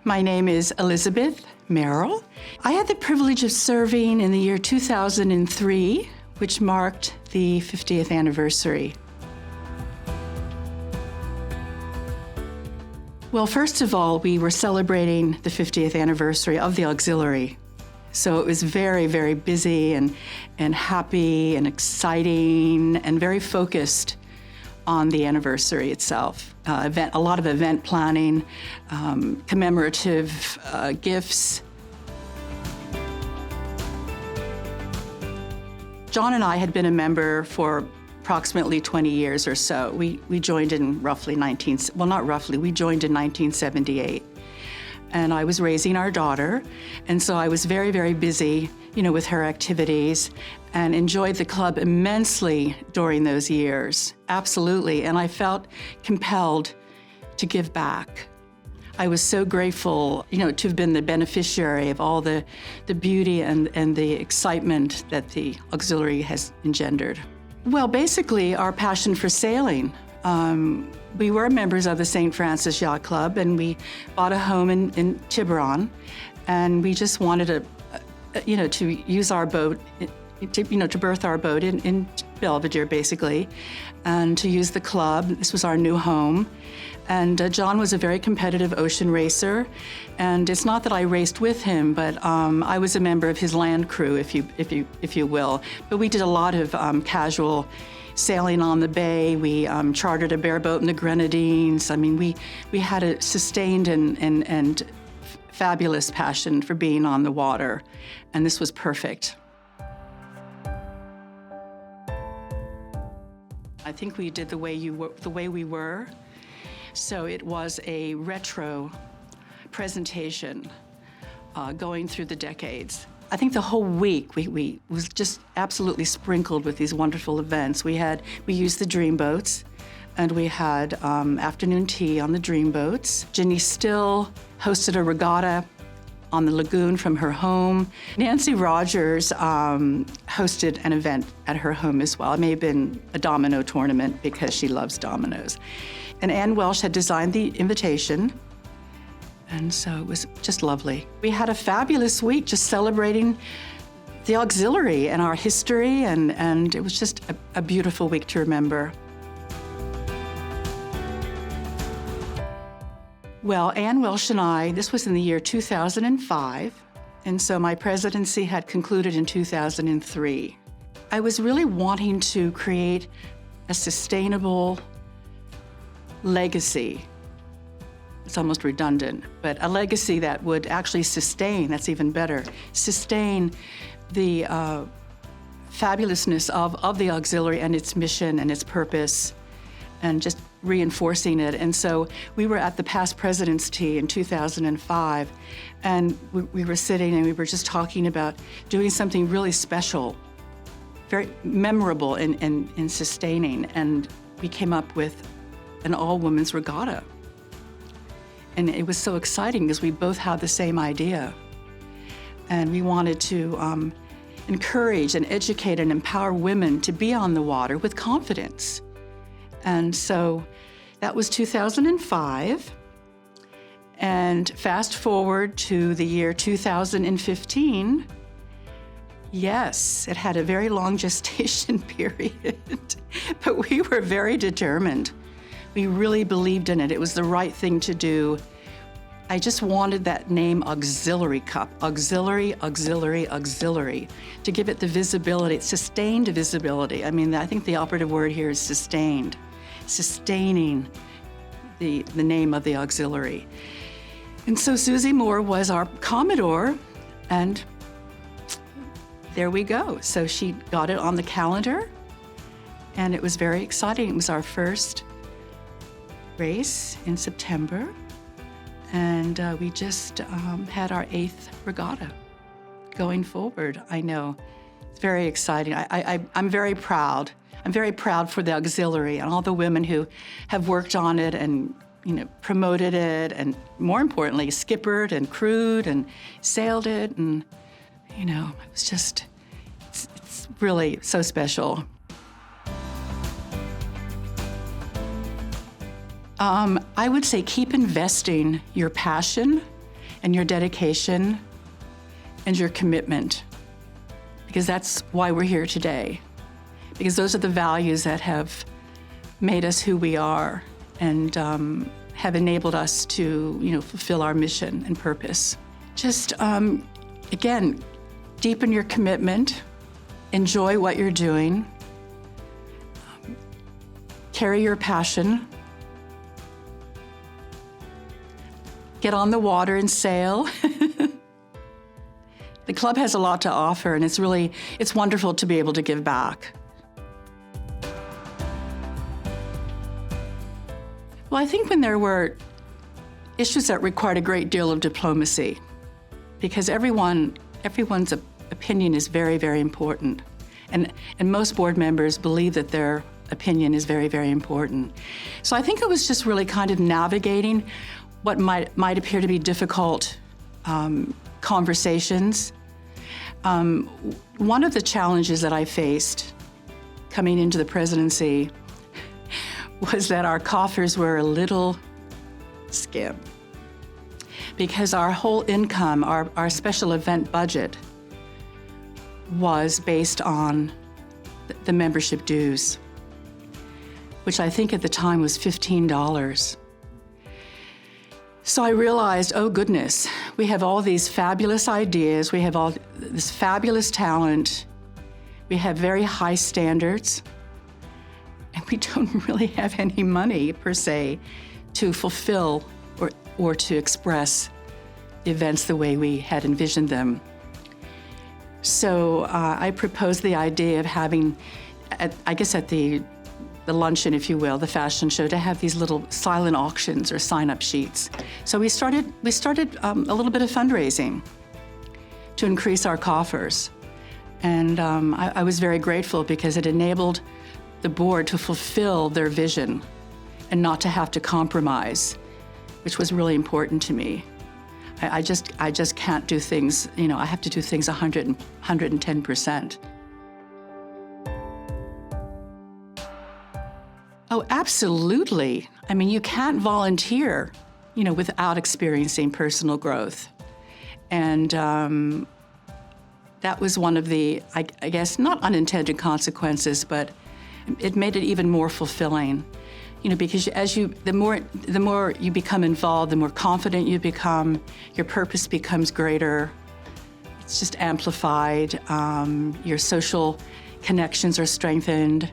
My name is Elizabeth Merrill. I had the privilege of serving in the year 2003, which marked the 50th anniversary. Well, first of all, we were celebrating the 50th anniversary of the auxiliary. So it was very, very busy and happy and exciting and very focused on the anniversary itself. A lot of event planning, commemorative gifts. John and I had been a member for approximately 20 years or so. We joined in we joined in 1978. And I was raising our daughter, and so I was very, very busy, with her activities, and enjoyed the club immensely during those years, absolutely. And I felt compelled to give back. I was so grateful, to have been the beneficiary of all the beauty and the excitement that the auxiliary has engendered. Well, basically, our passion for sailing. We were members of the St. Francis Yacht Club, and we bought a home in Tiburon, and we just wanted to use our boat, to berth our boat in Belvedere, basically, and to use the club. This was our new home. And John was a very competitive ocean racer, and it's not that I raced with him, but I was a member of his land crew, if you will. But we did a lot of casual sailing on the bay. We chartered a bareboat in the Grenadines. I mean, we had a sustained and fabulous passion for being on the water, and this was perfect. I think we did the way we were. So it was a retro presentation going through the decades. I think the whole week we was just absolutely sprinkled with these wonderful events. We used the dream boats, and we had afternoon tea on the dream boats. Ginny Still hosted a regatta on the lagoon from her home. Nancy Rogers hosted an event at her home as well. It may have been a domino tournament because she loves dominoes. And Ann Welsh had designed the invitation, and so it was just lovely. We had a fabulous week just celebrating the auxiliary and our history, and it was just a beautiful week to remember. Well, Ann Welsh and I, this was in the year 2005, and so my presidency had concluded in 2003. I was really wanting to create a sustainable legacy. It's almost redundant, but a legacy that would actually sustain, that's even better, sustain the fabulousness of the auxiliary and its mission and its purpose, and just reinforcing it. And so we were at the past president's tea in 2005, and we were sitting and we were just talking about doing something really special, very memorable and sustaining, and we came up with an all-women's regatta. And it was so exciting because we both had the same idea. And we wanted to encourage and educate and empower women to be on the water with confidence. And so that was 2005. And fast forward to the year 2015, yes, it had a very long gestation period, but we were very determined. We really believed in it. It was the right thing to do. I just wanted that name Auxiliary Cup, auxiliary, auxiliary, auxiliary, to give it the visibility, sustained visibility. I mean, I think the operative word here is sustained, sustaining the name of the auxiliary. And so Susie Moore was our Commodore, and there we go. So she got it on the calendar, and it was very exciting. It was our first race in September, and we just had our 8th regatta going forward. I know, it's very exciting. I'm very proud. I'm very proud for the auxiliary and all the women who have worked on it and promoted it, and more importantly, skippered and crewed and sailed it, and it was just, it's really so special. I would say keep investing your passion and your dedication and your commitment, because that's why we're here today, because those are the values that have made us who we are and have enabled us to, fulfill our mission and purpose. Just, again, deepen your commitment, enjoy what you're doing, carry your passion, get on the water and sail. The club has a lot to offer, and it's wonderful to be able to give back. Well, I think when there were issues that required a great deal of diplomacy, because everyone's opinion is very, very important. And most board members believe that their opinion is very, very important. So I think it was just really kind of navigating what might appear to be difficult conversations. One of the challenges that I faced coming into the presidency was that our coffers were a little skim, because our whole income, our special event budget, was based on the membership dues, which I think at the time was $15. So I realized, oh goodness, we have all these fabulous ideas, we have all this fabulous talent, we have very high standards, and we don't really have any money per se to fulfill or to express events the way we had envisioned them. So I proposed the idea of having, at the luncheon, if you will, the fashion show, to have these little silent auctions or sign-up sheets. So we started a little bit of fundraising to increase our coffers. And I was very grateful, because it enabled the board to fulfill their vision and not to have to compromise, which was really important to me. I just can't do things, I have to do things 110%. Oh, absolutely. I mean, you can't volunteer, without experiencing personal growth. And that was one of the, I guess, not unintended consequences, but it made it even more fulfilling. Because the more you become involved, the more confident you become, your purpose becomes greater. It's just amplified. Your social connections are strengthened.